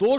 2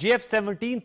JF-17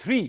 3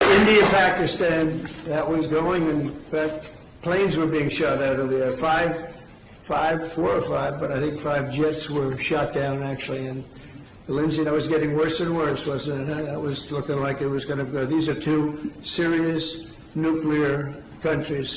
India, Pakistan, that was going, and that planes were being shot out of there. Four or five, but I think 5 jets were shot down actually. And Lindsay, that was getting worse and worse, wasn't it? That was looking like it was going to go. These are 2 serious nuclear countries.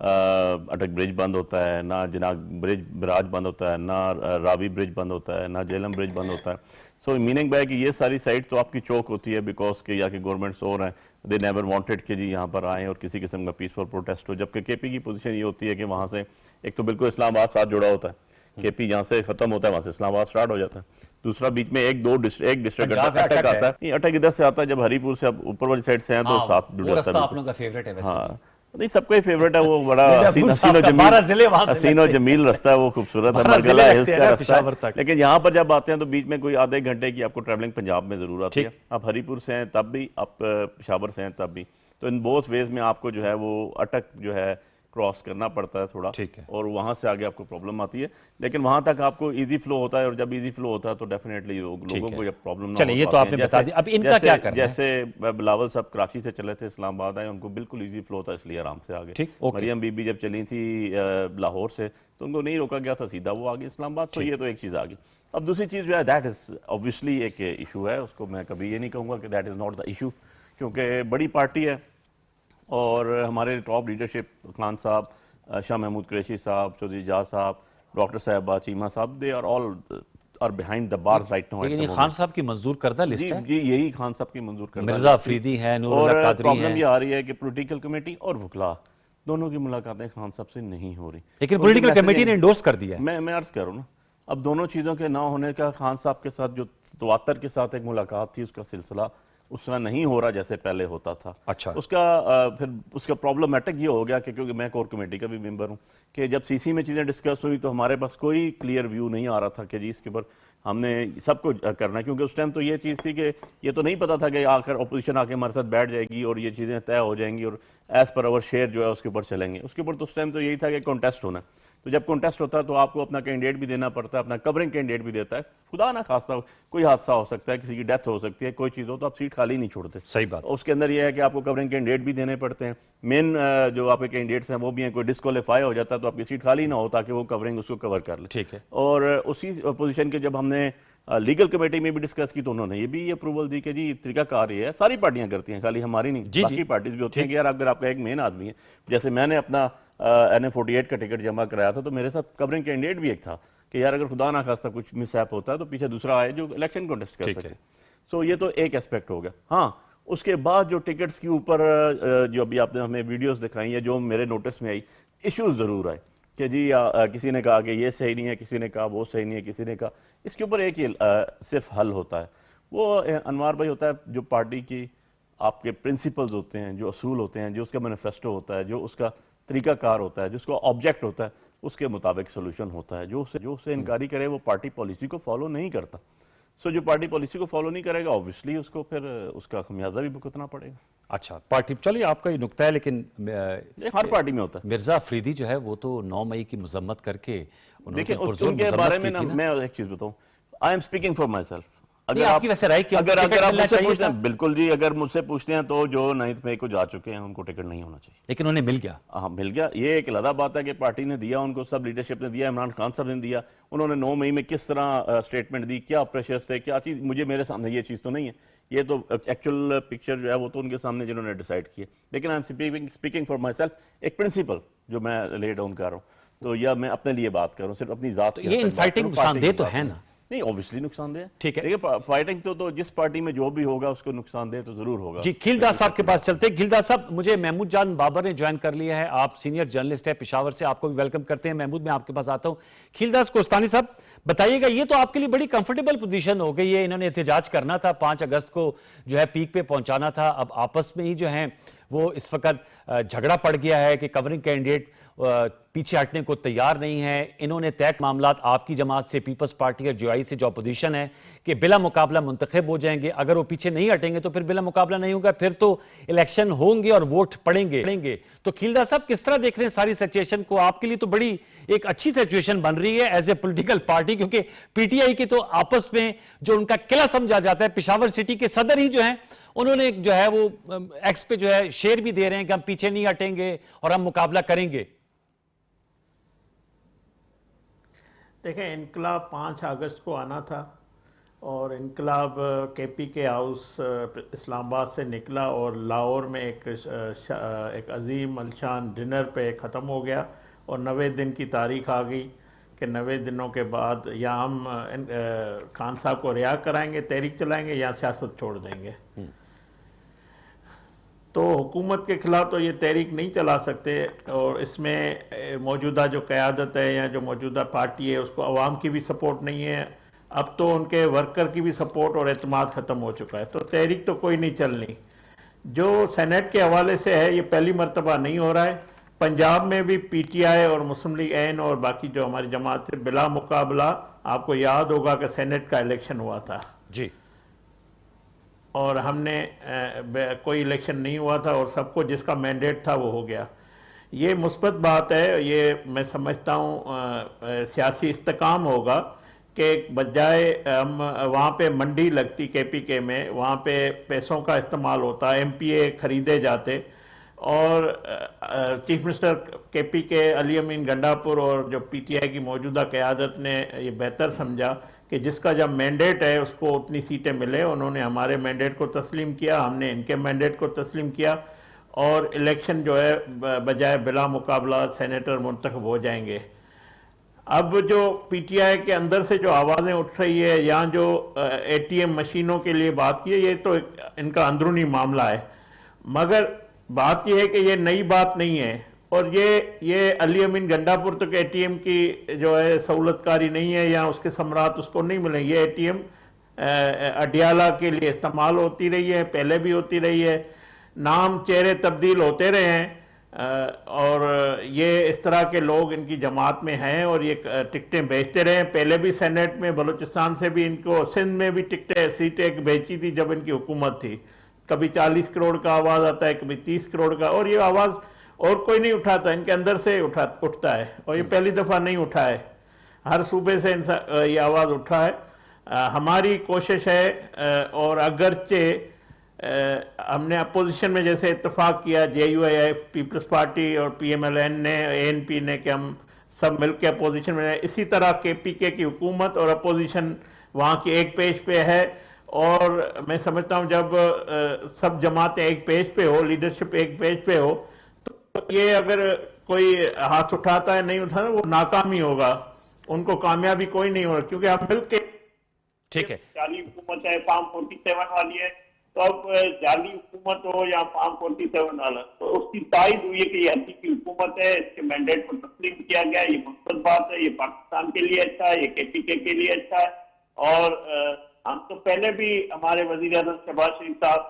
اٹک برج بند ہوتا ہے، نہ جناگ براج بند ہوتا ہے، نہ راوی برج بند ہوتا ہے، نہ جیلم برج بند ہوتا ہے. سو میننگ بائی کہ یہ ساری سائٹ تو آپ کی چوک ہوتی ہے بیکاز کہ یا کہ گورنمنٹس اور ہیں دے نیور وانٹڈ کہ جی یہاں پر آئیں اور کسی قسم کا پیسفل پروٹیسٹ ہو، جبکہ کے پی کی پوزیشن یہ ہوتی ہے کہ وہاں سے ایک تو بالکل اسلام آباد ساتھ جڑا ہوتا ہے، کے پی جہاں سے ختم ہوتا ہے وہاں سے اسلام آباد سٹارٹ ہو جاتا ہے. دوسرا بیچ میں ایک ڈسٹرکٹ اٹک آتا ہے. نہیں اٹک ادھر سے آتا ہے، جب ہری پور سے آپ اوپر والی سائڈ سے ہیں تو ساتھ جڑ جاتا ہے. آپ لوگوں کا فیوریٹ ہے ویسے. ہاں نہیں سب کا ہی فیوریٹ ہے، وہ بڑا حسین و جمیل رستہ ہے، وہ خوبصورت ہے، مرگلہ ہلز کا رستہ ہے. لیکن یہاں پر جب آتے ہیں تو بیچ میں کوئی آدھے گھنٹے کی آپ کو ٹریولنگ پنجاب میں ضرور آتی ہے. آپ ہری پور سے ہیں تب بھی، آپ پشاور سے ہیں تب بھی، تو ان بوتھ ویز میں آپ کو جو ہے وہ اٹک جو ہے کراس کرنا پڑتا ہے تھوڑا، اور وہاں سے آگے آپ کو پرابلم آتی ہے. لیکن وہاں تک آپ کو ایزی فلو ہوتا ہے، اور جب ایزی فلو ہوتا ہے تو ڈیفینیٹلی لوگوں کو جب پرابلم نہ یہ تو آپ نے بتا دیا. اب ان کا کیا کرنا ہے؟ جیسے بلاول صاحب کراچی سے چلے تھے اسلام آباد آئے، ان کو بالکل ایزی فلو تھا، اس لیے آرام سے آگے. مریم بی بی جب چلی تھی لاہور سے تو ان کو نہیں روکا گیا تھا، سیدھا وہ آگے اسلام آباد. تو یہ تو ایک چیز آگئی. اب دوسری چیز جو ہے دیٹ از اوبویسلی ایک ایشو ہے، اس کو میں کبھی یہ نہیں کہوں گا کہ that is not the issue, کیونکہ بڑی پارٹی ہے اور ہمارے ٹاپ لیڈرشپ خان صاحب، شاہ محمود قریشی صاحب، چودھری اعجاز صاحب، ڈاکٹر صاحبہ، چیمہ صاحب، they are all are behind the bars right now. لیکن یہ خان صاحب کی منظور کردہ لسٹ ہے. جی یہی خان صاحب کی منظور کردہ مرزا افریدی ہے، نور اللہ قادری ہیں. پرابلم یہ آ رہی ہے کہ پولیٹیکل کمیٹی اور وکلا دونوں کی ملاقاتیں خان صاحب سے نہیں ہو رہی. لیکن پولیٹیکل کمیٹی نے انڈورس کر دیا ہے. میں عرض کر رہا ہوں نا، اب دونوں چیزوں کے نہ ہونے کا، خان صاحب کے ساتھ جو تواتر کے ساتھ ایک ملاقات تھی، اس کا سلسلہ اس طرح نہیں ہو رہا جیسے پہلے ہوتا تھا. اچھا. اس کا پرابلمیٹک یہ ہو گیا کہ کیونکہ میں کور کمیٹی کا بھی ممبر ہوں، کہ جب سی سی میں چیزیں ڈسکس ہوئی تو ہمارے پاس کوئی کلیئر ویو نہیں آ رہا تھا کہ جی اس کے اوپر ہم نے سب کو کرنا ہے. کیونکہ اس ٹائم تو یہ چیز تھی کہ یہ تو نہیں پتا تھا کہ آخر اپوزیشن آ کے ہمارے ساتھ بیٹھ جائے گی اور یہ چیزیں طے ہو جائیں گی اور ایز پر اوور شیئر جو ہے اس کے اوپر چلیں گے. اس کے اوپر تو اس ٹائم تو یہی تھا کہ کانٹیسٹ ہونا ہے. تو جب کانٹیسٹ ہوتا ہے تو آپ کو اپنا کینڈیڈیٹ بھی دینا پڑتا ہے، اپنا کورنگ کینڈیڈیٹ بھی دیتا ہے. خدا نہ خواستہ کوئی حادثہ ہو سکتا ہے، کسی کی ڈیتھ ہو سکتی ہے، کوئی چیز ہو تو آپ سیٹ خالی نہیں چھوڑتے. صحیح بات. اس کے اندر یہ ہے کہ آپ کو کورنگ کینڈیڈیٹ بھی دینے پڑتے ہیں. مین جو آپ کے کینڈیڈیٹس ہیں وہ بھی ہیں، کوئی ڈسکوالیفائی ہو جاتا ہے تو آپ کی سیٹ خالی نہ ہو تاکہ وہ کورنگ اس کو کور کر لے. ٹھیک ہے. اور اسی پوزیشن کے جب ہم نے لیگل کمیٹی میں بھی ڈسکس کی تو انہوں نے یہ بھی اپروول دی کہ جی طریقہ کار یہ ہے، ساری پارٹیاں کرتی ہیں، خالی ہماری نہیں، باقی پارٹیز بھی ہوتی ہیں کہ یار اگر آپ کا ایک مین آدمی ہے، جیسے میں نے اپنا NM48 کا ٹکٹ جمع کرایا تھا تو میرے ساتھ کورنگ کینڈیڈیٹ بھی ایک تھا کہ یار اگر خدا نہ خواستہ کچھ مس ہیپ ہوتا ہے تو پیچھے دوسرا آئے جو الیکشن کانٹیسٹ کر سکے. سو یہ تو ایک اسپیکٹ ہو گیا. ہاں اس کے بعد جو ٹکٹس کے اوپر جو ابھی آپ نے ہمیں ویڈیوز دکھائی ہیں، جو میرے نوٹس میں آئی، ایشوز ضرور آئے کہ جی کسی نے کہا کہ یہ صحیح نہیں ہے، کسی نے کہا وہ صحیح نہیں ہے، کسی نے کہا. اس کے اوپر ایک صرف حل ہوتا ہے، وہ انوار بھائی ہوتا ہے جو پارٹی کی آپ کے پرنسپلز ہوتے ہیں، جو اصول ہوتے ہیں، جو اس کا مینیفیسٹو ہوتا ہے، جو اس کا طریقہ کار ہوتا ہے، جو اس کا آبجیکٹ ہوتا ہے، اس کے مطابق سولوشن ہوتا ہے. جو اسے انکاری کرے وہ پارٹی پالیسی کو فالو نہیں کرتا. سو جو پارٹی پالیسی کو فالو نہیں کرے گا اوبویسلی اس کو پھر اس کا خمیازہ بھی بھگتنا پڑے گا. اچھا پارٹی، چلیے آپ کا یہ نکتہ ہے، لیکن ہر پارٹی میں ہوتا ہے. مرزا افریدی جو ہے وہ تو 9 مئی کی مذمت کر کے دیکھیں ان کے بارے میں میں ایک چیز بتاؤں، I am speaking for my self. اگر آپ کی ویسے رائے کیا اگر آپ مجھ سے پوچھتے ہیں، بالکل جی، اگر مجھ سے پوچھتے ہیں تو جو 9 مئی کو جا چکے ہیں ان کو ٹکٹ نہیں ہونا چاہیے. لیکن انہیں مل گیا. ہاں مل گیا. یہ ایک علیحدہ بات ہے کہ پارٹی نے دیا، ان کو سب لیڈرشپ نے دیا، عمران خان صاحب نے دیا. انہوں نے 9 مئی میں کس طرح سٹیٹمنٹ دی، کیا پریشرز تھے، کیا چیز، میرے سامنے یہ چیز تو نہیں ہے. یہ تو ایکچوئل پکچر جو ہے وہ تو ان کے سامنے جنہوں نے ڈیسائیڈ کیا. لیکن I am speaking for my self, ایک پرنسپل جو میں لے ڈاؤن کر رہا ہوں، تو یا میں اپنے لیے بات کر رہا ہوں، صرف اپنی ذات. یہ ان فائٹنگ نقصان دہ تو ہے نا؟ نہیں اوبویسلی نقصان دہ ہے. ٹھیک ہے. دیکھیں فائٹنگ تو جس پارٹی میں جو بھی ہوگا اس کو نقصان دہ تو ضرور ہوگا. جی کھیلدار صاحب کے پاس چلتے ہیں. کھیلدار صاحب، مجھے محمود جان بابر نے جوائن کر لیا ہے، آپ سینئر جرنلسٹ ہے پشاور سے، آپ کو بھی ویلکم کرتے ہیں. محمود میں آپ کے پاس آتا ہوں. کھیلدار کوستانی صاحب بتائیے گا، یہ تو آپ کے لیے بڑی کمفرٹیبل پوزیشن ہو گئی ہے، انہوں نے احتجاج کرنا تھا، 5 اگست کو جو ہے پیک پہ پہنچانا تھا، اب آپس میں ہی جو ہیں وہ اس وقت جھگڑا پڑ گیا ہے کہ کورنگ کینڈیڈیٹ پیچھے ہٹنے کو تیار نہیں ہے. انہوں نے طے معاملات آپ کی جماعت سے، پیپلز پارٹی اور جو آئی سے جو اپوزیشن ہے، کہ بلا مقابلہ منتخب ہو جائیں گے. اگر وہ پیچھے نہیں ہٹیں گے تو پھر بلا مقابلہ نہیں ہوگا، پھر تو الیکشن ہوں گے اور ووٹ پڑیں گے. تو کھیلدار صاحب کس طرح دیکھ رہے ہیں ساری سچویشن کو؟ آپ کے لیے تو بڑی ایک اچھی سچویشن بن رہی ہے ایز اے پولیٹیکل پارٹی، کیونکہ پی ٹی آئی کے تو آپس میں جو ان کا قلعہ سمجھا جاتا ہے، پشاور سٹی کے صدر ہی جو ہیں انہوں نے جو ہے وہ ایکس پہ جو ہے شیئر بھی دے رہے ہیں کہ ہم پیچھے نہیں ہٹیں گے اور ہم مقابلہ کریں گے. دیکھیں انقلاب 5 اگست کو آنا تھا، اور انقلاب کے پی کے ہاؤس اسلام آباد سے نکلا اور لاہور میں ایک عظیم الشان ڈنر پہ ختم ہو گیا، اور 90 دن کی تاریخ آ گئی کہ 90 دنوں کے بعد یا ہم خان صاحب کو رہا کرائیں گے، تحریک چلائیں گے، یا سیاست چھوڑ دیں گے۔ تو حکومت کے خلاف تو یہ تحریک نہیں چلا سکتے، اور اس میں موجودہ جو قیادت ہے یا جو موجودہ پارٹی ہے اس کو عوام کی بھی سپورٹ نہیں ہے، اب تو ان کے ورکر کی بھی سپورٹ اور اعتماد ختم ہو چکا ہے، تو تحریک تو کوئی نہیں چلنی۔ جو سینیٹ کے حوالے سے ہے یہ پہلی مرتبہ نہیں ہو رہا ہے، پنجاب میں بھی پی ٹی آئی اور مسلم لیگ این اور باقی جو ہماری جماعت ہے بلا مقابلہ، آپ کو یاد ہوگا کہ سینیٹ کا الیکشن ہوا تھا جی، اور ہم نے کوئی الیکشن نہیں ہوا تھا، اور سب کو جس کا مینڈیٹ تھا وہ ہو گیا۔ یہ مثبت بات ہے، یہ میں سمجھتا ہوں سیاسی استحکام ہوگا کہ بجائے ہم وہاں پہ منڈی لگتی کے پی کے میں، وہاں پہ پیسوں کا استعمال ہوتا، ایم پی اے خریدے جاتے، اور چیف منسٹر کے پی کے علی امین گنڈاپور اور جو پی ٹی آئی کی موجودہ قیادت نے یہ بہتر سمجھا کہ جس کا جب مینڈیٹ ہے اس کو اتنی سیٹیں ملے۔ انہوں نے ہمارے مینڈیٹ کو تسلیم کیا، ہم نے ان کے مینڈیٹ کو تسلیم کیا، اور الیکشن جو ہے بجائے بلا مقابلہ سینیٹر منتخب ہو جائیں گے۔ اب جو پی ٹی آئی کے اندر سے جو آوازیں اٹھ رہی ہے یا جو اے ٹی ایم مشینوں کے لیے بات کی ہے، یہ تو ان کا اندرونی معاملہ ہے، مگر بات یہ ہے کہ یہ نئی بات نہیں ہے، اور یہ علی امین گنڈاپور تک اے ٹی ایم کی جو ہے سہولت کاری نہیں ہے یا اس کے ثمرات اس کو نہیں ملیں۔ یہ اے ٹی ایم اڈیالہ کے لیے استعمال ہوتی رہی ہے، پہلے بھی ہوتی رہی ہے، نام چہرے تبدیل ہوتے رہے ہیں، اور یہ اس طرح کے لوگ ان کی جماعت میں ہیں، اور یہ ٹکٹیں بیچتے رہے ہیں۔ پہلے بھی سینیٹ میں بلوچستان سے بھی ان کو، سندھ میں بھی سیٹیں بیچی تھی جب ان کی حکومت تھی، کبھی 40 کروڑ کا آواز آتا ہے، کبھی 30 کروڑ کا، اور یہ آواز اور کوئی نہیں اٹھاتا، ان کے اندر سے اٹھتا ہے، اور یہ پہلی دفعہ نہیں اٹھا ہے، ہر صوبے سے یہ آواز اٹھا ہے۔ ہماری کوشش ہے، اور اگرچہ ہم نے اپوزیشن میں جیسے اتفاق کیا J U I F, Peoples Party اور پی ایم ایل این نے، اے این پی نے، کہ ہم سب مل کے اپوزیشن میں، اسی طرح کے پی کے کی حکومت اور اپوزیشن وہاں کی ایک پیج پہ ہے، اور میں سمجھتا ہوں جب سب جماعتیں ایک پیج پہ ہو، لیڈرشپ ایک پیج پہ ہو، تو یہ اگر کوئی ہاتھ اٹھاتا ہے نہیں اٹھاتا وہ ناکامی ہوگا، ان کو کامیابی کوئی نہیں ہوگا، کیونکہ ہم مل کے ٹھیک ہے، جعلی حکومت ہے، فارم 47 والی ہے، تو اب جعلی حکومت ہو یا فارم 47 والا، تو اس کی تائید ہوئی ہے کہ یہ حقیقی حکومت ہے، اس کے مینڈیٹ کو تسلیم کیا گیا، یہ مثبت بات ہے، یہ پاکستان کے لیے اچھا ہے، یہ کے پی کے لیے اچھا ہے۔ اور ہم تو پہلے بھی ہمارے وزیر اعظم شہباز شریف صاحب،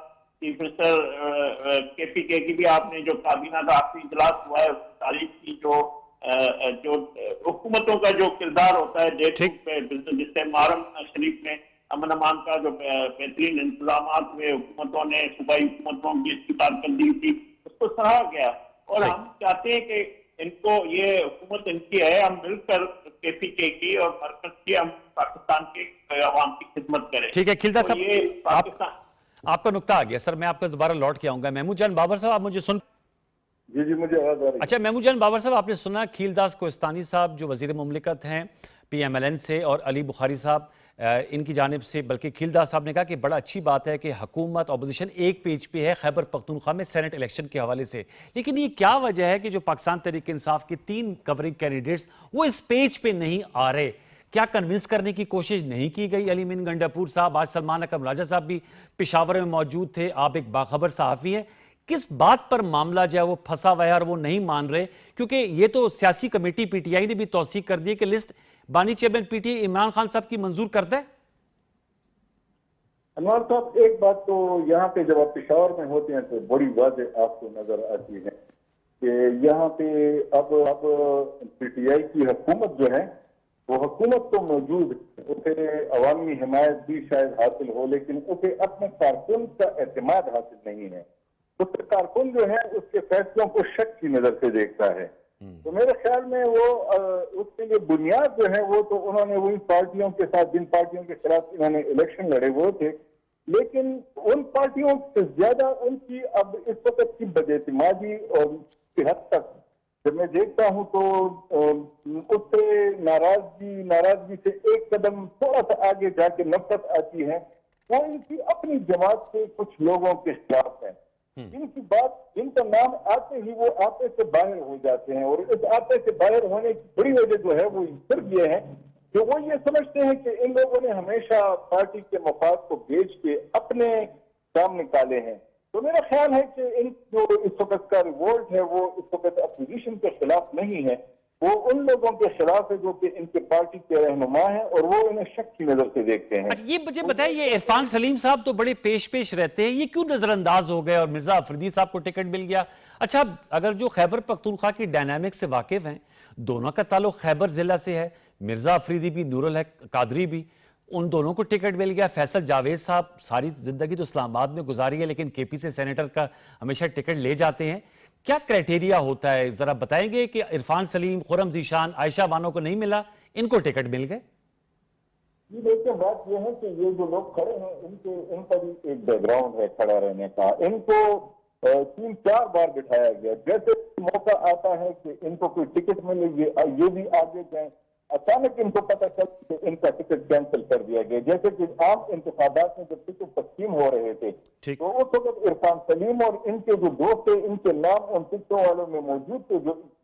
چیف منسٹر کے پی کے کی بھی آپ نے جو کابینہ کا آخری اجلاس ہوا ہے اس کی تعریف کی، جو حکومتوں کا جو کردار ہوتا ہے ڈیٹ پہ، جس سے محرم شریف میں امن امان کا جو بہترین انتظامات ہوئے، حکومتوں نے، صوبائی حکومتوں کی اس کی کارکردگی تھی، اس کو سراہا گیا، اور ہم چاہتے ہیں کہ ان کو، یہ حکومت ان کی ہے، ہم مل کر کے پی کے کی اور مرکز کی، ہم پاکستان کے عوام کی خدمت کریں۔ ٹھیک ہے کھلدا صاحب، یہ پاکستان آپ کا نقطہ آ گیا سر، میں آپ کا دوبارہ لوٹ کے آؤں گا۔ محمود جان بابر صاحب، آپ مجھے سن؟ جی مجھے آواز آ رہی ہے۔ اچھا محمود جان بابر صاحب، آپ نے سنا کھیلداس کوہستانی صاحب جو وزیر مملکت ہیں پی ایم ایل این سے، اور علی بخاری صاحب ان کی جانب سے، بلکہ کھیلداس صاحب نے کہا کہ بڑا اچھی بات ہے کہ حکومت اپوزیشن ایک پیج پہ ہے خیبر پختونخوا میں سینٹ الیکشن کے حوالے سے، لیکن یہ کیا وجہ ہے کہ جو پاکستان تحریک انصاف کے 3 کورنگ کینڈیڈیٹس وہ اس پیج پہ نہیں آ رہے؟ کیا کنونس کرنے کی کوشش نہیں کی گئی؟ علی امین گنڈاپور صاحب، آج سلمان اکرم راجہ صاحب بھی پشاور میں موجود تھے، آپ ایک باخبر صحافی ہیں، کس بات پر معاملہ جو ہے وہ پھنسا ہوا ہے اور وہ نہیں مان رہے؟ کیونکہ یہ تو سیاسی کمیٹی پی ٹی آئی نے بھی توثیق کر دی ہے کہ لسٹ بانی chairman P T I Imran Khan صاحب کی منظور کرتا ہے۔ انوار صاحب، ایک بات تو یہاں پہ جب آپ پشاور میں ہوتے ہیں تو بڑی واضح آپ کو نظر آتی ہے کہ یہاں پہ اب پی ٹی آئی کی حکومت جو ہے وہ حکومت تو موجود ہے، اسے عوامی حمایت بھی شاید حاصل ہو، لیکن اسے اپنے کارکن کا اعتماد حاصل نہیں ہے۔ اس کے کارکن جو ہے اس کے فیصلوں کو شک کی نظر سے دیکھتا ہے، تو میرے خیال میں وہ اس کے لیے بنیاد جو ہے وہ تو انہوں نے وہی پارٹیوں کے ساتھ، جن پارٹیوں کے خلاف انہوں نے الیکشن لڑے وہ تھے، لیکن ان پارٹیوں سے زیادہ ان کی اب اس وقت کی بد اعتمادی اور کی حد تک جب میں دیکھتا ہوں تو اس سے ناراضگی سے ایک قدم تھوڑا سا آگے جا کے نفرت آتی ہے، وہ ان کی اپنی جماعت کے کچھ لوگوں کے خلاف ہے. ان کی بات، ان کا نام آتے ہی وہ آپے سے باہر ہو جاتے ہیں، اور اس آپے سے باہر ہونے کی بڑی وجہ جو ہے وہ صرف یہ ہے کہ وہ یہ سمجھتے ہیں کہ ان لوگوں نے ہمیشہ پارٹی کے مفاد کو بیچ کے اپنے کام نکالے ہیں. تو میرا خیال ہے کہ ان جو اس وقت کا ریوولٹ ہے وہ اس وقت اپوزیشن کے خلاف نہیں ہے، وہ ان لوگوں کے خلاف ہے جو کہ ان کے پارٹی کے رہنما ہیں، اور وہ انہیں شک کی نظر سے دیکھتے ہیں. یہ مجھے بتائیں، یہ عرفان سلیم صاحب تو بڑے پیش رہتے ہیں، یہ کیوں نظر انداز ہو گئے اور مرزا افریدی صاحب کو ٹکٹ مل گیا؟ اچھا، اگر جو خیبر پختونخوا کی ڈائنامک سے واقف ہیں، دونوں کا تعلق خیبر ضلع سے ہے، مرزا افریدی بھی، نور الحق قادری بھی، ان دونوں کو ٹکٹ مل گیا. فیصل جاوید صاحب ساری زندگی تو اسلام آباد میں گزاری ہے، لیکن کے پی سے سینیٹر کا ہمیشہ ٹکٹ لے جاتے ہیں. کیا کرائٹیریا ہوتا ہے؟ ذرا بتائیں گے کہ عرفان سلیم، خرم ذیشان، عائشہ بانو کو نہیں ملا، ان کو ٹکٹ مل گئے؟ جی دیکھیں، بات یہ ہے کہ یہ جو لوگ کھڑے ہیں ان کا بھی ایک بیک گراؤنڈ ہے کھڑا رہنے کا. ان کو 3-4 بار بٹھایا گیا. جیسے موقع آتا ہے کہ ان کو کوئی ٹکٹ ملے، یہ بھی آگے جائیں، اچانک ان کو پتہ چل کہ ان کا ٹکٹ کینسل کر دیا گیا. جیسے کہ عام انتخابات میں جب ٹکٹ تقسیم ہو رہے تھے تو اس وقت عرفان سلیم اور ان کے جو دوست تھے، ان کے نام ان ٹکٹوں والوں میں موجود تھے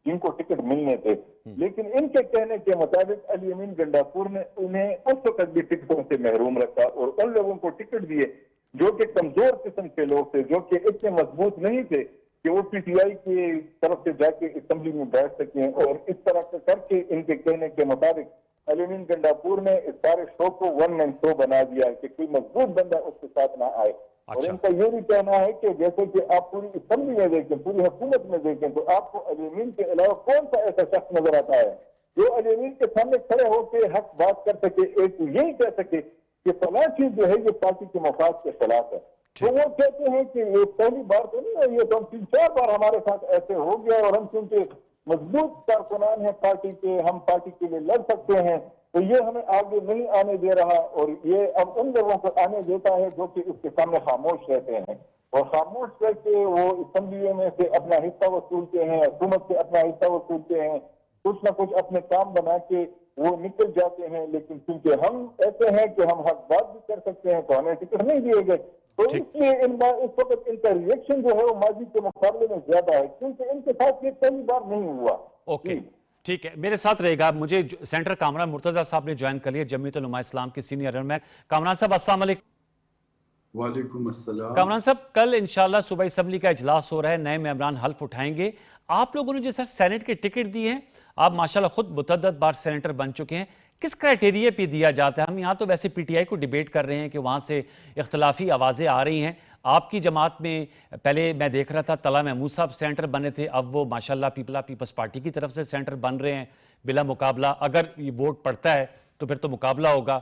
جن کو ٹکٹ ملنے تھے، لیکن ان کے کہنے کے مطابق علی امین گنڈاپور نے انہیں اس وقت بھی ٹکٹوں سے محروم رکھا، اور ان لوگوں کو ٹکٹ دیے جو کہ کمزور قسم کے لوگ تھے، جو کہ اتنے مضبوط نہیں تھے کہ وہ پی ٹی آئی کی طرف سے جا کے اسمبلی میں بیٹھ سکیں. اور اس طرح کر کے ان کے کہنے کے مطابق علی امین گنڈاپور نے اس سارے شو کو ون مین شو بنا دیا کہ کوئی مضبوط بندہ اس کے ساتھ نہ آئے. اور ان کا یہ بھی کہنا ہے کہ جیسے کہ آپ پوری اسمبلی میں دیکھیں، پوری حکومت میں دیکھیں، تو آپ کو علی امین کے علاوہ کون سا ایسا شخص نظر آتا ہے جو علی امین کے سامنے کھڑے ہو کے حق بات کر سکے، ایک یہی کہہ سکے کہ فلاں چیز جو ہے یہ پارٹی کے مفاد کے خلاف ہے. تو وہ کہتے ہیں کہ یہ پہلی بار تو نہیں ہے، یہ تو 3-4 بار ہمارے ساتھ ایسے ہو گیا، اور ہم چونکہ مضبوط کارکنان ہیں پارٹی کے، ہم پارٹی کے لیے لڑ سکتے ہیں، تو یہ ہمیں آگے نہیں آنے دے رہا. اور یہ اب ان لوگوں کو آنے دیتا ہے جو کہ اس کے سامنے خاموش رہتے ہیں، اور خاموش کر کے وہ اسمبلی میں سے اپنا حصہ وصولتے ہیں، حکومت سے اپنا حصہ وصولتے ہیں، کچھ نہ کچھ اپنے کام بنا کے وہ نکل جاتے ہیں. لیکن چونکہ ہم ایسے ہیں کہ ہم حق بات بھی کر سکتے ہیں، تو ہمیں ٹکٹ نہیں دیے گئے. تو اس لیے اس وقت ان کا ریئیکشن جو ہے وہ ماضی کے مقابلے میں زیادہ ہے، کیونکہ ان کے ساتھ یہ پہلی بار نہیں ہوا. اوکے، ٹھیک ہے، میرے ساتھ رہے گا. مجھے سینٹر کامران مرتضیٰ صاحب نے جوائن کر لیا، جمعیت علماء اسلام کے سینئر رہنما. کامران صاحب السلام علیکم. وعلیکم السلام. کامران صاحب، کل انشاءاللہ صبح اسمبلی کا اجلاس ہو رہا ہے، نئے ممبران حلف اٹھائیں گے. آپ لوگوں نے جو سر سینٹ کے ٹکٹ دیے ہیں، آپ ماشاءاللہ خود متعدد بار سینیٹر بن چکے ہیں، کس کرائٹیریا پہ دیا جاتا ہے؟ ہم یہاں تو ویسے پی ٹی آئی کو ڈیبیٹ کر رہے ہیں کہ وہاں سے اختلافی آوازیں آ رہی ہیں. آپ کی جماعت میں پہلے میں دیکھ رہا تھا طلحہ محمود صاحب سینٹر بنے تھے، اب وہ ماشاءاللہ پیپلز پارٹی کی طرف سے سینٹر بن رہے ہیں بلا مقابلہ. اگر یہ ووٹ پڑتا ہے تو پھر تو مقابلہ ہوگا.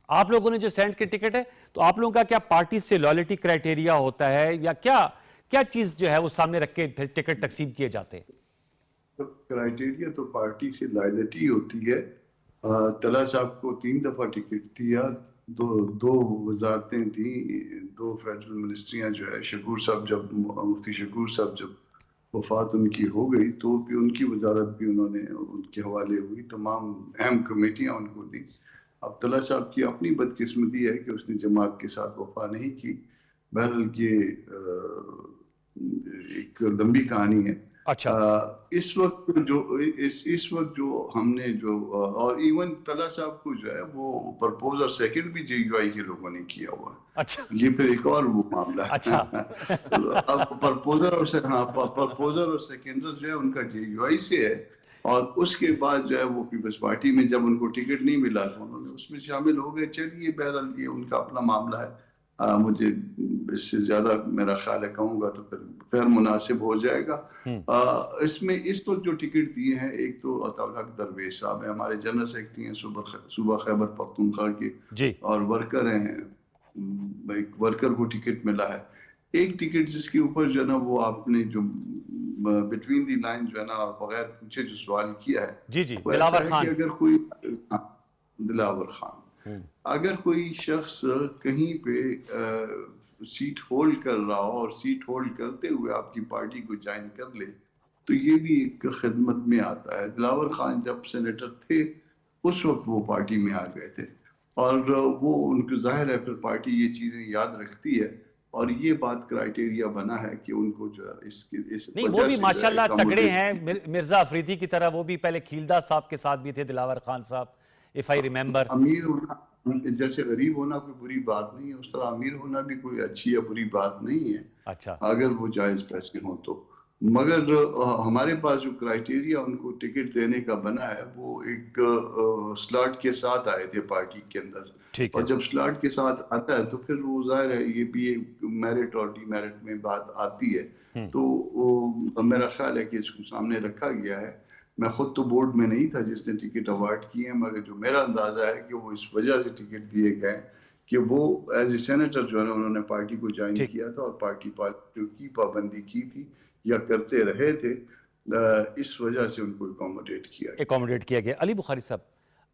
آپ لوگوں نے جو سینٹ کے ٹکٹ ہے، تو آپ لوگوں کا کیا پارٹی سے لائلٹی کرائٹیریا ہوتا ہے، یا کیا چیز جو ہے وہ سامنے رکھ کے پھر ٹکٹ تقسیم کیے جاتے ہیں؟ کرائٹیریا تو پارٹی سے لائلٹی ہوتی ہے. طلحہ صاحب کو 3 دفعہ ٹکٹ دیا، دو وزارتیں تھیں، 2 فیڈرل منسٹریاں جو ہے. شکور صاحب جب مفتی شکور صاحب جب وفات ان کی ہو گئی تو بھی ان کی وزارت بھی انہوں نے ان کے حوالے ہوئی، تمام اہم کمیٹیاں ان کو دی. اب طلحہ صاحب کی اپنی بدقسمتی ہے کہ اس نے جماعت کے ساتھ وفا نہیں کی. بہرحال یہ ایک لمبی کہانی ہے. اچھا، اس وقت جو ہم نے اور ایون طلحہ صاحب کو جو ہے وہ پرپوزر سیکنڈ بھی جے یو آئی کے لوگوں نے کیا ہوا ہے. اچھا، یہ پھر ایک اور وہ معاملہ ہے. اچھا. اب پرپوزر اور سیکنڈر جو ہے ان کا جے یو آئی سے ہے، اور اس کے بعد جو ہے وہ پیپلز پارٹی میں جب ان کو ٹکٹ نہیں ملا تو انہوں نے اس میں شامل ہو گئے. چلیے، بہرحال یہ ان کا اپنا معاملہ ہے. مجھے اس سے زیادہ میرا خیال ہے کہوں گا تو پھر غیر مناسب ہو جائے گا. اس میں اس وقت جو ٹکٹ دیے ہیں، ایک تو عطاء الحق درویش صاحب ہیں، ہمارے جنرل سیکرٹری ہیں صوبہ خیبر پختونخوا کے، اور ورکر ہیں. ایک ورکر کو ٹکٹ ملا ہے. ایک ٹکٹ جس کے اوپر جو ہے نا وہ آپ نے جو بٹوین دی لائن جو ہے نا بغیر پوچھے جو سوال کیا ہے، دلاور خان، اگر کوئی دلاور خان، اگر کوئی شخص کہیں پہ سیٹ ہولڈ کر رہا ہو اور سیٹ ہولڈ کرتے ہوئے آپ کی پارٹی کو جوائن کر لے تو یہ بھی ایک خدمت میں آتا ہے. دلاور خان جب سینیٹر تھے اس وقت وہ پارٹی میں آ گئے تھے اور وہ ان کو ظاہر ہے پھر پارٹی یہ چیزیں یاد رکھتی ہے اور یہ بات کرائیٹیریا بنا ہے کہ ان کو جو اس نہیں وہ بھی ماشاءاللہ تگڑے ہیں. مرزا افریدی کی طرح وہ بھی پہلے کھیلدہ صاحب کے ساتھ بھی تھے, دلاور خان صاحب, if I remember. امیر ہونا جیسے غریب ہونا کوئی بری بات نہیں ہے, اس طرح امیر ہونا بھی کوئی اچھی یا بری بات نہیں ہے اچھا اگر وہ جائز پیسے ہوں تو. مگر ہمارے پاس جو کرائیٹیریا ان کو ٹکٹ دینے کا بنا ہے وہ ایک سلاٹ کے ساتھ آئے تھے پارٹی کے اندر, اور جب سلاٹ کے ساتھ آتا ہے تو پھر وہ ظاہر ہے یہ بھی ایک میرٹ اور ڈی میرٹ میں بات آتی ہے. تو میرا خیال ہے کہ اس کو سامنے رکھا گیا ہے. میں خود تو بورڈ میں نہیں تھا جس نے ٹکٹ اوارڈ کیے ہیں, مگر جو میرا اندازہ ہے کہ وہ اس وجہ سے ٹکٹ دیے گئے کہ وہ ایز اے سینیٹر جو ہے نا انہوں نے پارٹی کو جوائن کیا تھا اور پارٹی کی پابندی کی تھی یا کرتے رہے تھے, اس وجہ سے ان کو اکوموڈیٹ کیا گیا. علی بخاری صاحب,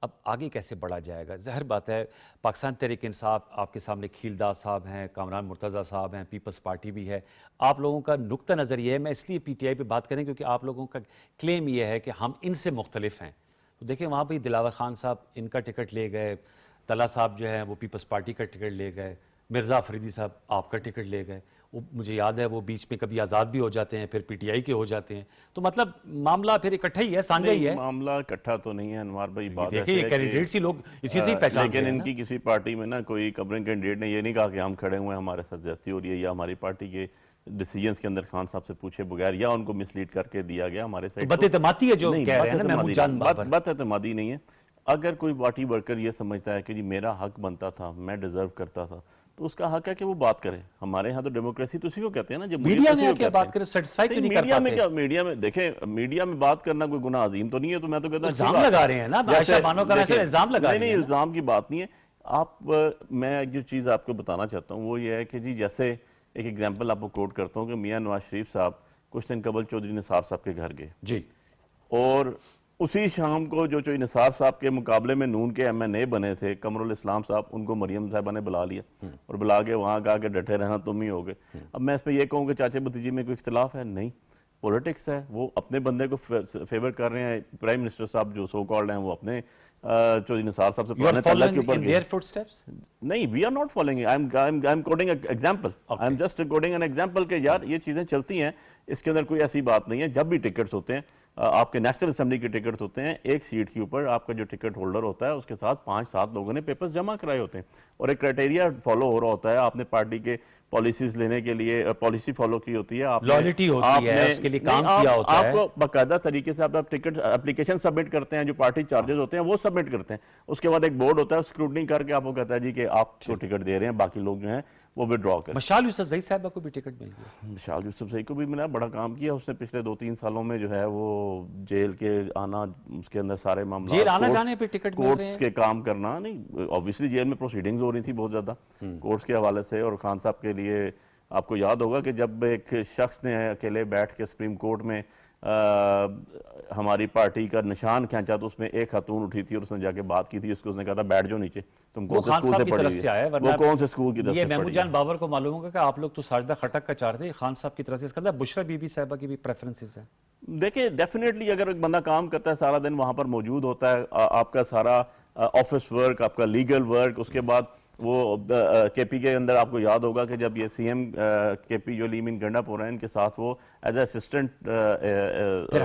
اب آگے کیسے بڑھا جائے گا؟ ظاہر بات ہے پاکستان تحریک انصاف, آپ کے سامنے کھیلدہ صاحب ہیں, کامران مرتضیٰ صاحب ہیں, پیپلز پارٹی بھی ہے. آپ لوگوں کا نقطہ نظر یہ ہے, میں اس لیے پی ٹی آئی پہ بات کریں کیونکہ آپ لوگوں کا کلیم یہ ہے کہ ہم ان سے مختلف ہیں. تو دیکھیں وہاں پہ دلاور خان صاحب ان کا ٹکٹ لے گئے, طلحہ صاحب جو ہیں وہ پیپلز پارٹی کا ٹکٹ لے گئے, مرزا افریدی صاحب آپ کا ٹکٹ لے گئے. وہ مجھے یاد ہے وہ بیچ میں کبھی آزاد بھی ہو جاتے ہیں, پھر پی ٹی آئی کے ہو جاتے ہیں. تو مطلب معاملہ پھر اکٹھا ہی ہے, سانجا ہی ہے. معاملہ اکٹھا تو نہیں ہے انوار بھائی, بات دیکھیں یہ کینڈیڈیٹس ہی لوگ اسی سے ہی پہچان, لیکن ان کی کسی پارٹی میں نا کوئی کورنگ کینڈیڈیٹ نے یہ نہیں کہا کہ ہم کھڑے ہوئے ہیں ہمارے ساتھ زیادتی ہو رہی ہے یا ہماری پارٹی کے ڈیسیجنز کے اندر خان صاحب سے پوچھے بغیر یا ان کو مس لیڈ کر کے دیا گیا ہمارے سائڈ. بد اعتمادی ہے جو کہہ رہے ہیں نا محمود جان بابر. بد اعتمادی نہیں ہے. اگر کوئی پارٹی ورکر یہ سمجھتا ہے کہ جی میرا حق بنتا تھا, میں ڈیزرو کرتا تھا, تو اس کا حق ہے کہ وہ بات کرے. ہمارے ہاں تو ڈیموکریسی تو اسی کو کہتے ہیں نا. جب میڈیا میں کیا بات کرے, سیٹسفائی کیوں نہیں کر پاتے؟ میڈیا میں کیا, میڈیا میں دیکھیں, میڈیا میں بات کرنا کوئی گناہ عظیم تو نہیں ہے. تو میں تو کہتا ہوں الزام لگا رہے ہیں نا, عائشہ بانو کا ایسا الزام لگا رہے ہیں. نہیں, الزام کی بات نہیں ہے. آپ, میں جو چیز آپ کو بتانا چاہتا ہوں وہ یہ ہے کہ جی جیسے ایک ایگزامپل آپ کو کوٹ کرتا ہوں کہ میاں نواز شریف صاحب کچھ دن قبل چودھری نثار صاحب کے گھر گئے جی, اور اسی شام کو جو چودھری نثار صاحب کے مقابلے میں نون کے ایم این اے بنے تھے قمرالاسلام صاحب, ان کو مریم صاحبہ نے بلا لیا اور بلا کے وہاں کہا کہ ڈٹے رہنا تم ہی ہوگے. اب میں اس پہ یہ کہوں کہ چاچے بھتیجی میں کوئی اختلاف ہے؟ نہیں, پولیٹکس ہے. وہ اپنے بندے کو فیور کر رہے ہیں. پرائم منسٹر صاحب جو سو کالڈ ہیں وہ اپنے چودھری نثار صاحب سے پرانے تعلق کے اوپر نہیں, we are not following, I am quoting an example, I am just quoting an example کہ یار یہ چیزیں چلتی ہیں, اس کے اندر کوئی ایسی بات نہیں ہے. جب بھی ٹکٹس ہوتے ہیں, آپ کے نیشنل اسمبلی کے ٹکٹ ہوتے ہیں, ایک سیٹ کے اوپر آپ کا جو ٹکٹ ہولڈر ہوتا ہے اس کے ساتھ 5-7 لوگوں نے پیپرز جمع کرائے ہوتے ہیں اور ایک کرائٹیریا فالو ہو رہا ہوتا ہے. آپ نے پارٹی کے پالیسیز لینے کے لیے پالیسی فالو کی ہوتی ہے, لائلٹی ہوتی ہے, اس کے لیے کام کیا ہوتا ہے. آپ کو باقاعدہ طریقے سے آپ ٹکٹ اپلیکیشن سبمٹ کرتے ہیں, جو پارٹی چارجز ہوتے ہیں وہ سبمٹ کرتے ہیں. اس کے بعد ایک بورڈ ہوتا ہے, اسکروٹنی کر کے آپ کو کہتا ہے جی کہ آپ کو ٹکٹ دے رہے ہیں, باقی لوگ جو ہیں وہ وڈرا کریں. مشال یوسفزئی صاحبہ کو بھی ٹکٹ مل گیا. مشال یوسفزئی کو بھی میں نے بڑا کام کیا. اس نے پچھلے 2-3 سالوں میں جو ہے وہ جیل کے آنا, اس کے اندر سارے معاملات, جیل آنا جانے پہ ٹکٹ مل رہے ہیں, کورٹس کے کام کرنا. نہیں, اوبویسلی جیل میں پروسیڈنگز ہو رہی تھی بہت زیادہ کورٹس کے حوالے سے. اور خان صاحب کے لیے آپ کو یاد ہوگا کہ جب ایک شخص نے اکیلے بیٹھ کے سپریم کورٹ میں ہماری پارٹی کا نشان کھینچا تو اس میں ایک خاتون اٹھی تھی اور اس نے جا کے بات کی تھی. اس کو اس نے کہا تھا بیٹھ جاؤ نیچے, تم کون سے اسکول سے پڑھی ہوئی, وہ کون سے اسکول کی طرف سے یہ پڑھی. محمود جان بابر کو معلوم ہوگا کہ آپ لوگ تو ساجدہ خٹک کا چار تھے, خان صاحب کی طرف سے اس کا بشرا بی بی صاحبہ کی بھی پریفرنسز ہیں. دیکھیں ڈیفینیٹلی اگر ایک بندہ کام کرتا ہے سارا دن وہاں پر موجود ہوتا ہے, آپ کا سارا آفس ورک, آپ کا لیگل ورک, اس کے بعد وہ کے پی کے اندر آپ کو یاد ہوگا کہ جب یہ سی ایم کے پی جو لیمن گنڈا پورا ہے ان کے ساتھ وہ ایز اے اسسٹنٹ پھر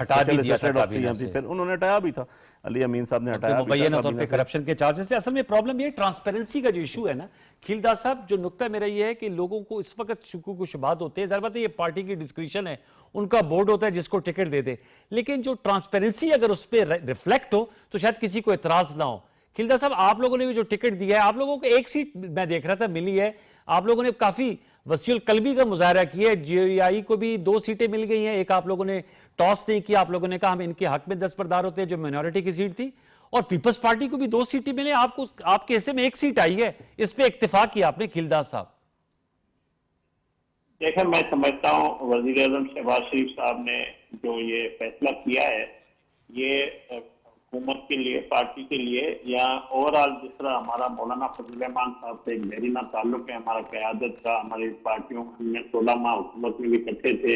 انہوں نے ہٹایا بھی تھا, علی امین صاحب نے ہٹایا بھی مبینہ طور پہ کرپشن کے چارجز سے. اصل میں پرابلم یہ ٹرانسپیرنسی کا جو ایشو ہے نا کھیلدہ صاحب, جو نقطہ میرا یہ ہے کہ لوگوں کو اس وقت شکوک و شبہات ہوتے ہیں. ظاہر بات ہے یہ پارٹی کی ڈسکریشن ہے, ان کا بورڈ ہوتا ہے جس کو ٹکٹ دے دے, لیکن جو ٹرانسپیرنسی اگر اس پہ ریفلیکٹ ہو تو شاید کسی کو اعتراض نہ ہو. کھیلدہ صاحب آپ لوگوں نے بھی جو ٹکٹ دیا ہے, آپ لوگوں کو ایک سیٹ میں دیکھ رہا تھا ملی ہے, آپ لوگوں نے کافی وسیع القلبی کا مظاہرہ کیا ہے. جے آئی کو بھی 2 سیٹیں مل گئی ہیں, ایک آپ لوگوں نے ٹاس نہیں کیا, آپ لوگوں نے کہا ہم ان کے حق میں دستبردار ہوتے ہیں جو مینورٹی کی سیٹ تھی, اور پیپلز پارٹی کو بھی 2 سیٹیں ملے, آپ کے حصے میں 1 سیٹ آئی ہے. اس پہ اکتفا کیا آپ نے کھیلدہ صاحب. دیکھیں میں سمجھتا ہوں وزیر اعظم شہباز شریف صاحب نے جو یہ فیصلہ کیا ہے یہ حکومت کے لیے, پارٹی کے لیے, یا اوورآل جس طرح ہمارا مولانا فضل الرحمان صاحب سے ایک گہرینہ تعلق ہے ہمارا قیادت کا, ہماری پارٹیوں میں 16 ماہ حکومت میں بھی اکٹھے تھے,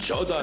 14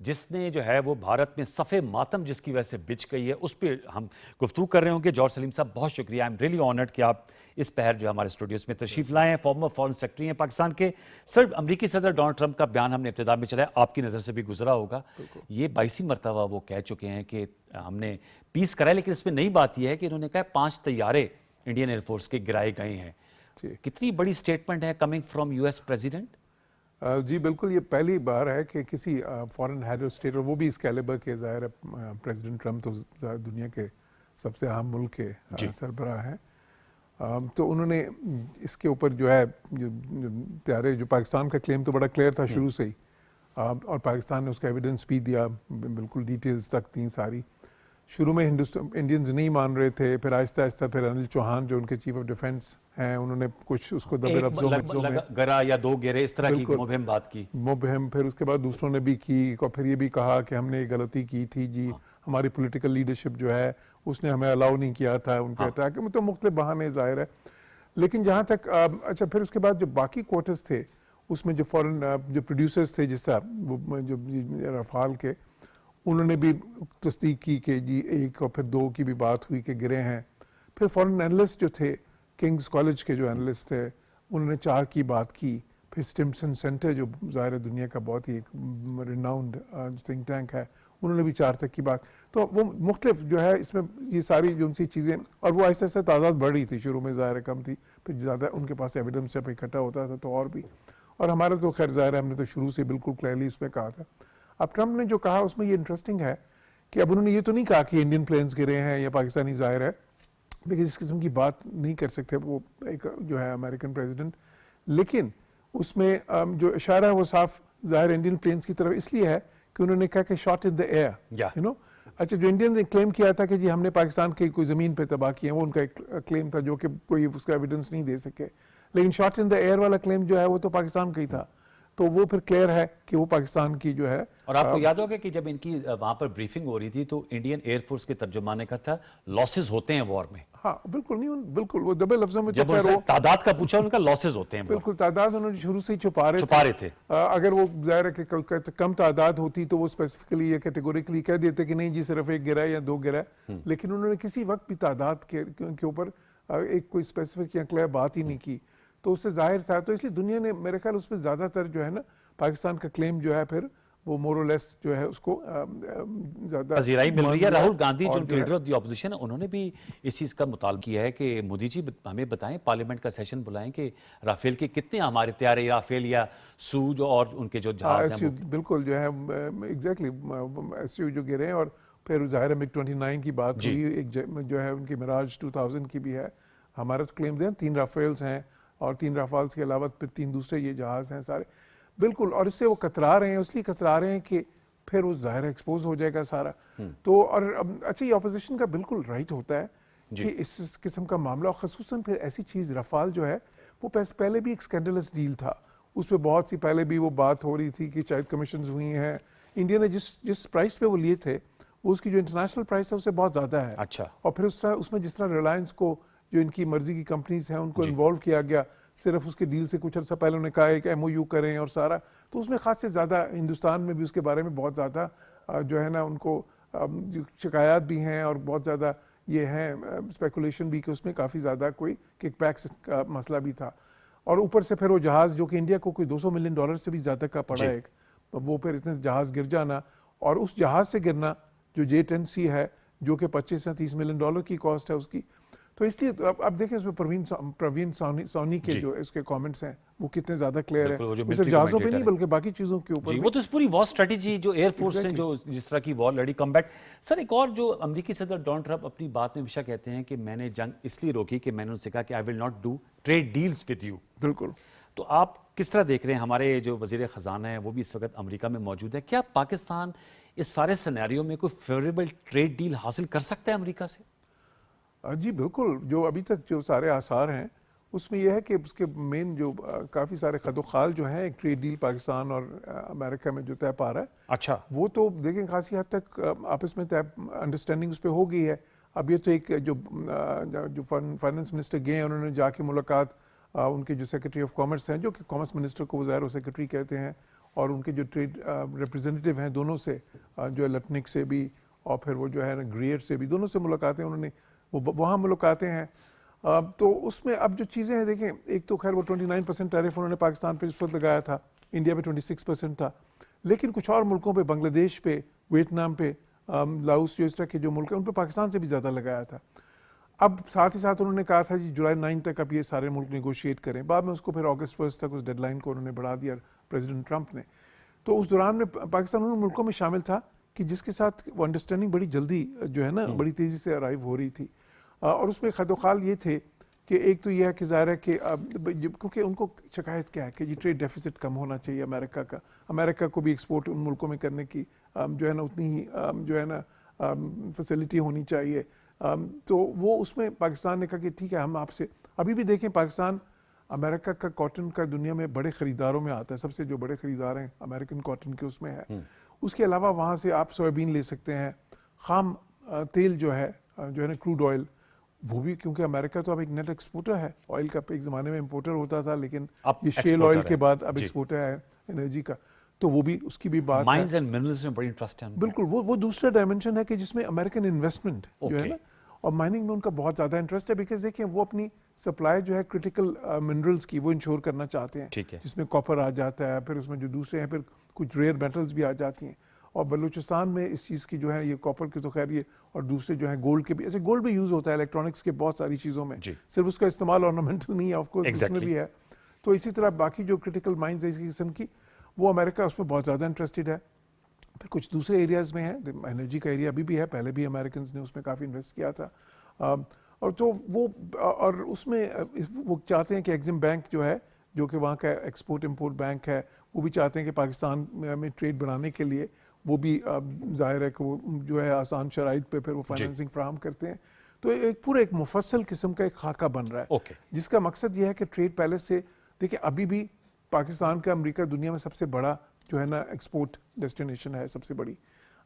جس نے جو ہے وہ بھارت میں صف ماتم جس کی وجہ سے بچ گئی ہے اس پہ ہم گفتگو کر رہے ہوں گے. جارج سلیم صاحب بہت شکریہ, آئی ایم ریئلی آنرڈ کہ آپ اس پہر جو ہمارے اسٹوڈیوز میں تشریف لائے ہیں. فارمر فارن سیکرٹری ہیں پاکستان کے. سر, امریکی صدر ڈونلڈ ٹرمپ کا بیان ہم نے ابتدا میں چلایا, آپ کی نظر سے بھی گزرا ہوگا. یہ 22ویں مرتبہ وہ کہہ چکے ہیں کہ ہم نے پیس کرا ہے, لیکن اس میں نئی بات یہ ہے کہ انہوں نے کہا 5 طیارے انڈین ایئر فورس کے گرائے گئے ہیں. کتنی بڑی سٹیٹمنٹ ہے coming from U S president? جی بالکل, یہ پہلی بار ہے کہ کسی فارن ہیڈ آف اسٹیٹ, اور وہ بھی اس کیلیبر کے, ظاہر ہے پریزیڈنٹ ٹرمپ تو دنیا کے سب سے اہم ملک کے سربراہ ہیں, تو انہوں نے اس کے اوپر جو ہے طیارے, جو پاکستان کا کلیم تو بڑا کلیئر تھا شروع سے ہی, اور پاکستان نے اس کا ایویڈنس بھی دیا بالکل ڈیٹیلز تک تھیں ساری. شروع میں انڈینز نہیں مان رہے تھے, پھر آہستہ آہستہ پھر انل چوہان جو ان کے چیف آف ڈیفینس ہیں, انہوں نے کچھ اس کو دبے لفظوں میں گرا یا 2 گرے اس طرح کی مبہم بات کی, پھر اس کے بعد دوسروں نے بھی کی, اور پھر یہ بھی کہا کہ ہم نے یہ غلطی کی تھی جی, ہماری پولیٹیکل لیڈرشپ جو ہے اس نے ہمیں الاؤ نہیں کیا تھا ان کے اٹیک میں, تو مختلف بہانے ظاہر ہے. لیکن جہاں تک اچھا, پھر اس کے بعد جو باقی کوارٹرز تھے اس میں جو فورن جو پروڈیوسرز تھے, جس طرح وہ جو رفال کے, انہوں نے بھی تصدیق کی کہ جی 1 اور پھر 2 کی بھی بات ہوئی کہ گرے ہیں. پھر فورن اینالسٹ جو تھے, کنگز کالج کے جو اینالسٹ تھے, انہوں نے 4 کی بات کی. پھر اسٹمسن سینٹر جو ظاہر دنیا کا بہت ہی ایک ریناؤنڈ تھنک ٹینک ہے, انہوں نے بھی 4 تک کی بات. تو وہ مختلف جو ہے اس میں یہ ساری جو ان سی چیزیں, اور وہ آہستہ آہستہ تعداد بڑھ رہی تھی, شروع میں ظاہر کم تھی, پھر زیادہ ان کے پاس ایویڈنس جب اکٹھا ہوتا تھا تو اور بھی. اور ہمارا تو خیر ظاہر ہے ہم نے تو شروع سے بالکل کلیئرلی اس میں کہا تھا. اب ٹرمپ نے جو کہا اس میں یہ انٹرسٹنگ ہے کہ اب انہوں نے یہ تو نہیں کہا کہ انڈین پلینز گرے ہیں یا پاکستانی, ظاہر ہے لیکن اس قسم کی بات نہیں کر سکتے وہ ایک جو ہے امریکن پریزیڈنٹ. لیکن اس میں جو اشارہ ہے وہ صاف ظاہر انڈین پلینز کی طرف اس لیے ہے کہ انہوں نے کہا کہ shot in the air, you know. اچھا, جو انڈین نے کلیم کیا تھا کہ جی ہم نے پاکستان کی کوئی زمین پہ تباہ کیے ہیں, وہ ان کا ایک کلیم تھا جو کہ کوئی اس کا ایویڈنس نہیں دے سکے. لیکن شاٹ ان دا ایئر والا کلیم جو ہے وہ تو پاکستان کا ہی تھا, تو وہ پھر کلیئر ہے کہ وہ پاکستان کی جو ہے. اور آپ کو یاد ہوگا کہ جب ان کی وہاں پر بریفنگ ہو رہی تھی تو انڈین ایئر فورس کے ترجمان نے کہا تھا لاسز ہوتے ہیں وار میں. ہاں بالکل نہیں, بالکل وہ دبے لفظوں میں جب ان تعداد کا پوچھا ان کا لاسز ہوتے ہیں. بالکل, تعداد انہوں نے شروع سے ہی چھپا رہے تھے. اگر وہ ظاہر ہے کہ کم تعداد ہوتی تو وہ اسپیسیفکلی یا کیٹیگوریکلی کہہ دیتے کہ نہیں جی صرف 1 گرا ہے یا 2 گرا ہے, لیکن انہوں نے کسی وقت بھی تعداد کے اوپر ایک کوئی اسپیسیفک یا کلیئر بات ہی نہیں کی. تو اس سے ظاہر تھا, تو اس لیے دنیا نے میرے خیال اس میں زیادہ تر جو ہے نا پاکستان کا کلیم جو ہے پھر وہ مور اور لیس جو ہے اس کو زیادہ پذیرائی مل رہی ہے. راہل گاندھی جو لیڈر آف دی اپوزیشن ہے, انہوں نے بھی اس چیز کا مطالبہ کیا ہے کہ مودی جی ہمیں بتائیں, پارلیمنٹ کا سیشن بلائیں کہ رافیل کے کتنے ہمارے طیارے, رافیل یا سو جو اور ان کے جو جہاز ہیں. بالکل جو ہے ایگزیکٹلی ایس یو جو گرے ہیں, اور پھر ظاہر مگ 29 کی بات ہوئی, ایک جو ہے ان کی مراج 2000 کی بھی ہے. ہمارا تو کلیم دیں 3 رافیلز ہیں, اور 3 رافالز کے علاوہ پھر 3 دوسرے یہ جہاز ہیں سارے. بالکل, اور اس سے وہ کترا رہے ہیں, اس لیے کترا رہے ہیں کہ پھر وہ ظاہر ایکسپوز ہو جائے گا سارا. تو اور اچھا, یہ اپوزیشن کا بالکل رائٹ ہوتا ہے کہ اس قسم کا معاملہ, خصوصاً پھر ایسی چیز رفال جو ہے وہ پہلے بھی ایک اسکینڈلس ڈیل تھا, اس پہ بہت سی پہلے بھی وہ بات ہو رہی تھی کہ شاید کمیشنز ہوئی ہیں. انڈیا نے جس پرائس پہ وہ لیے تھے وہ اس کی جو انٹرنیشنل پرائس ہے اس سے بہت زیادہ ہے. اچھا, اور پھر اس میں جس طرح ریلائنس کو جو ان کی مرضی کی کمپنیز ہیں ان کو انوالو کیا گیا, صرف اس کے ڈیل سے کچھ عرصہ پہلے انہوں نے کہا ہے کہ ایم او یو کریں اور سارا, تو اس میں خاص سے زیادہ ہندوستان میں بھی اس کے بارے میں بہت زیادہ جو ہے نا ان کو شکایات بھی ہیں, اور بہت زیادہ یہ ہیں اسپیکولیشن بھی کہ اس میں کافی زیادہ کوئی کک بیکس کا مسئلہ بھی تھا. اور اوپر سے پھر وہ جہاز جو کہ انڈیا کو کوئی $200 ملین سے بھی زیادہ کا پڑا ہے, وہ پھر اتنے جہاز گر جانا, اور اس جہاز سے گرنا جو J-10C ہے جو کہ $25 سے $30 ملین کی کاسٹ ہے اس کی. تو اس لیے اب دیکھیں اس میں پروین سونی کے جو اس کے کامنٹس ہیں وہ کتنے زیادہ کلیئر ہیں, صرف جہازوں پہ نہیں بلکہ باقی چیزوں کے اوپر. وہ تو اس پوری وار اسٹریٹجی جو ایئر فورس نے جو جس طرح کی وار لڑی, کمبیٹ. سر, ایک اور جو امریکی صدر ڈونلڈ ٹرمپ اپنی بات میں ہمیشہ کہتے ہیں کہ میں نے جنگ اس لیے روکی کہ میں نے ان سے کہا کہ I will not do trade deals with you. بالکل. تو آپ کس طرح دیکھ رہے ہیں, ہمارے جو وزیر خزانہ ہیں وہ بھی اس وقت امریکہ میں موجود ہے, کیا پاکستان اس سارے سینیریو میں کوئی فیوریبل ٹریڈ ڈیل حاصل کر سکتا ہے امریکہ سے؟ جی بالکل, جو ابھی تک جو سارے آثار ہیں اس میں یہ ہے کہ اس کے مین جو کافی سارے خد و خال جو ہیں ایک ٹریڈ ڈیل پاکستان اور امریکہ میں جو طے پا رہا ہے, اچھا وہ تو دیکھیں خاصی حد تک آپس میں طے انڈرسٹینڈنگ اس پہ ہو گئی ہے. اب یہ تو ایک جو فائنانس منسٹر گئے ہیں انہوں نے جا کے ملاقات ان کے جو سیکرٹری آف کامرس ہیں, جو کہ کامرس منسٹر کو ظاہر و سیکرٹری کہتے ہیں, اور ان کے جو ٹریڈ ریپریزنٹیو ہیں دونوں سے جو ہے لٹنک سے بھی اور پھر وہ جو ہے نا گریٹ سے بھی دونوں سے ملاقاتیں انہوں نے وہاں ملاقاتیں ہیں. تو اس میں اب جو چیزیں ہیں دیکھیں ایک تو خیر وہ 29% ٹیرف انہوں نے پاکستان پہ اس وقت لگایا تھا, انڈیا پہ 26% تھا, لیکن کچھ اور ملکوں پہ بنگلہ دیش پہ ویتنام پہ لاؤس جو اس طرح کے جو ملک ہیں ان پہ پاکستان سے بھی زیادہ لگایا تھا. اب ساتھ ہی ساتھ انہوں نے کہا تھا جی جولائی 9 تک اب یہ سارے ملک نیگوشیٹ کریں, بعد میں اس کو پھر اگست 1 تک اس ڈیڈ لائن کو انہوں نے بڑھا دیا پریزیڈنٹ ٹرمپ نے. تو اس دوران میں پاکستان ان ملکوں میں شامل تھا کہ جس کے ساتھ وہ انڈرسٹینڈنگ بڑی جلدی جو ہے نا بڑی تیزی سے ارائیو ہو رہی تھی, اور اس میں خط و خال یہ تھے کہ ایک تو یہ ہے کہ ظاہر ہے کہ کیونکہ ان کو شکایت کیا ہے کہ یہ ٹریڈ ڈیفیسٹ کم ہونا چاہیے امریکہ کو بھی ایکسپورٹ ان ملکوں میں کرنے کی جو ہے نا اتنی ہی جو ہے نا فیسلٹی ہونی چاہیے. تو وہ اس میں پاکستان نے کہا کہ ٹھیک ہے ہم آپ سے ابھی بھی دیکھیں پاکستان امریکہ کا کاٹن کا دنیا میں بڑے خریداروں میں آتا ہے, سب سے جو بڑے خریدار ہیں امریکن کاٹن کے اس میں ہے. اس کے علاوہ وہاں سے آپ سویابین لے سکتے ہیں, خام تیل جو ہے نا کروڈ آئل وہ بھی, کیونکہ امریکہ تو اب ایک نیٹ ایکسپورٹر ہے آئل کا, ایک زمانے میں امپورٹر ہوتا تھا لیکن یہ شیل آئل کے بعد اب ایکسپورٹر ہے انرجی کا, تو وہ بھی اس کی بھی بات مائنز اینڈ منرلز میں بڑی انٹرسٹ ہے. بالکل وہ دوسرا ڈائمنشن ہے کہ جس میں امریکن انویسٹمنٹ جو ہے نا, اور مائننگ میں ان کا بہت زیادہ انٹرسٹ ہے, بیکاز دیکھیں وہ اپنی سپلائی جو ہے کرٹیکل منرلز کی وہ انشور کرنا چاہتے ہیں, جس میں کاپر آ جاتا ہے, پھر اس میں جو دوسرے ہیں پھر کچھ ریئر میٹلز بھی آ جاتی ہیں, اور بلوچستان میں اس چیز کی جو ہے یہ کاپر کی تو خیر یہ, اور دوسرے جو ہیں گولڈ کے بھی, ایسے گولڈ بھی یوز ہوتا ہے الیکٹرانکس کے بہت ساری چیزوں میں, صرف اس کا استعمال آرنامنٹل نہیں ہے آف کورس اس میں بھی ہے. تو اسی طرح باقی جو کرٹیکل مائنز ہیں اس قسم کی وہ امریکہ اس میں بہت زیادہ انٹرسٹڈ ہے. پھر کچھ دوسرے ایریاز میں ہیں, انرجی کا ایریا ابھی بھی ہے, پہلے بھی امریکنز نے اس میں کافی انویسٹ کیا تھا, اور تو وہ اور اس میں وہ چاہتے ہیں کہ ایگزم بینک جو ہے جو کہ وہاں کا ایکسپورٹ امپورٹ بینک ہے وہ بھی چاہتے ہیں کہ پاکستان میں ٹریڈ بڑھانے کے لیے وہ بھی ظاہر ہے کہ وہ جو ہے آسان شرائط پہ پھر وہ فائنینسنگ فراہم کرتے ہیں. تو ایک مفصل قسم کا ایک خاکہ بن رہا ہے جس کا مقصد یہ ہے کہ ٹریڈ پہلے سے دیکھیں ابھی بھی پاکستان کا امریکہ دنیا میں سب سے بڑا جو ہے نا ایکسپورٹ ڈیسٹینیشن ہے, سب سے بڑی.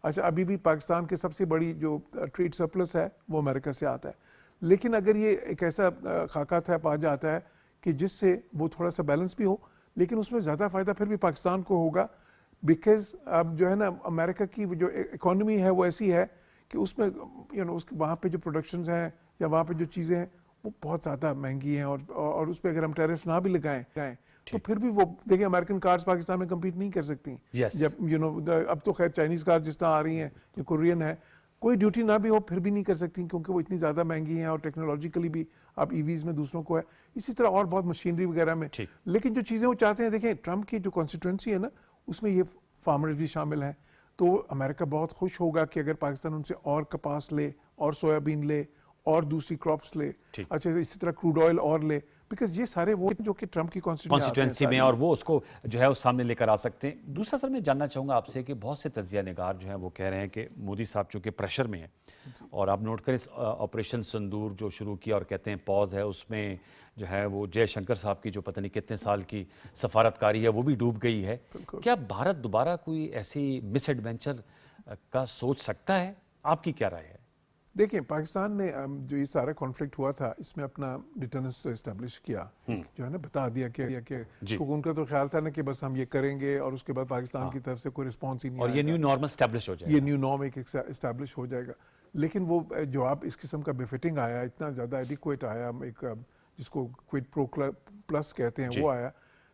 اچھا ابھی بھی پاکستان کے سب سے بڑی جو ٹریڈ سرپلس ہے وہ امریکہ سے آتا ہے, لیکن اگر یہ ایک ایسا خاکہ تھا پا جاتا ہے کہ جس سے وہ تھوڑا سا بیلنس بھی ہو, لیکن اس میں زیادہ فائدہ پھر بھی پاکستان کو ہوگا, بیکاز اب جو ہے نا امریکہ کی جو اکانومی ہے وہ ایسی ہے کہ اس میں وہاں پہ جو پروڈکشنز ہیں یا وہاں پہ جو چیزیں ہیں وہ بہت زیادہ مہنگی ہیں, اور اس پہ اگر ہم ٹیرفس نہ بھی لگائیں تو پھر بھی وہ دیکھیں امریکن کارز پاکستان میں کمپیٹ نہیں کر سکتی. جب اب تو خیر چائنیز کار جس طرح آ رہی ہیں یا کورین ہے, کوئی ڈیوٹی نہ بھی ہو پھر بھی نہیں کر سکتی کیونکہ وہ اتنی زیادہ مہنگی ہیں, اور ٹیکنالوجیکلی بھی اب ای ویز میں دوسروں کو ہے, اسی طرح اور بہت مشینری وغیرہ میں. لیکن جو چیزیں وہ چاہتے ہیں, دیکھیں ٹرمپ کی جو کانسٹیٹوئنسی ہے نا اس میں یہ فارمرز بھی شامل ہیں, تو امریکہ بہت خوش ہوگا کہ اگر پاکستان ان سے اور کپاس لے اور سویابین لے اور دوسری کراپس لے, اچھا اسی طرح کروڈ آئل اور لے, بیکاز یہ سارے وہ جو کہ ٹرمپ کی کانسٹیٹوئنسی میں اور وہ اس کو جو ہے اس سامنے لے کر آ سکتے ہیں. دوسرا سر میں جاننا چاہوں گا آپ سے کہ بہت سے تجزیہ نگار جو ہیں وہ کہہ رہے ہیں کہ مودی صاحب چونکہ پریشر میں ہیں, اور آپ نوٹ کریں اس آپریشن سندور جو شروع کیا اور کہتے ہیں پاز ہے, اس میں جو ہے وہ جے شنکر صاحب کی جو پتہ نہیں کتنے سال کی سفارتکاری ہے وہ بھی ڈوب گئی ہے. کیا بھارت دوبارہ کوئی ایسی مس ایڈونچر کا سوچ سکتا ہے؟ آپ کی کیا رائے ہے؟ دیکھیں پاکستان نے جو یہ سارا کانفلکٹ ہوا تھا اس میں اپنا ڈیٹرنس تو اسٹیبلش کیا, جو ہے نا بتا دیا کہ کیونکہ ان کا تو خیال تھا نا کہ بس ہم یہ کریں گے اور اس کے بعد پاکستان کی طرف سے کوئی رسپانس ہی نہیں, اور یہ نیو نارمل اسٹیبلش ہو جائے گا, یہ نیو نارم ایک اسٹیبلش ہو جائے گا. لیکن وہ جواب اس قسم کا بے فٹنگ آیا, اتنا زیادہ ایڈیکویٹ آیا, ایک جس کو کوئڈ پرو پلس کہتے ہیں وہ آیا,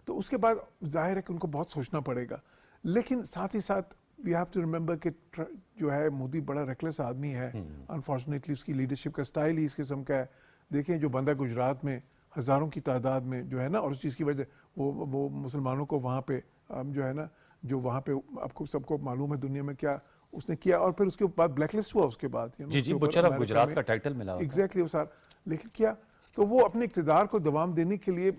تو اس کے بعد ظاہر ہے کہ ان کو بہت سوچنا پڑے گا. لیکن ساتھ ہی ساتھ وی ہیو ٹو ریمبر کہ جو ہے مودی بڑا ریکلیس آدمی ہے, انفارچونیٹلی اس کی لیڈرشپ کا اسٹائل ہی اس قسم کا ہے. دیکھیں جو بندہ گجرات میں ہزاروں کی تعداد میں جو ہے نا, اور اس چیز کی وجہ وہ مسلمانوں کو وہاں پہ جو ہے نا, جو وہاں پہ آپ کو سب کو معلوم ہے دنیا میں کیا اس نے کیا, اور پھر اس کے بعد بلیک لسٹ ہوا اس کے بعد, مشرف گجرات کا ٹائٹل ملا, ایگزیکٹلی وہ سر. لیکن کیا تو وہ اپنے اقتدار کو دوام دینے کے لیے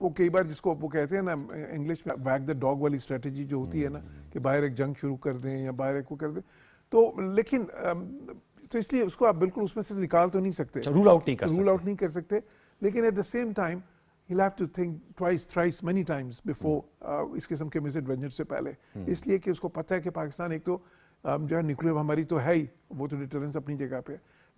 وہ کئی بار جس کو وہ کہتے ہیں نا انگلش میں ویگ دا ڈاگ والی اسٹریٹجی جو ہوتی ہے نا کہ باہر ایک جنگ شروع کر دیں یا باہر ایک وہ کر دیں, تو لیکن تو اس لیے اس کو آپ بالکل اس میں سے نکال تو نہیں سکتے, رول آؤٹ نہیں کر سکتے, لیکن at the same time he'll have to think twice, thrice, many times before اس قسم کے مس ایڈونچر سے پہلے, اس لیے کہ اس کو پتہ ہے کہ پاکستان ایک تو جو ہے نیوکلیر ہماری تو ہے ہی, وہ تو ڈیٹرنس اپنی جگہ پہ,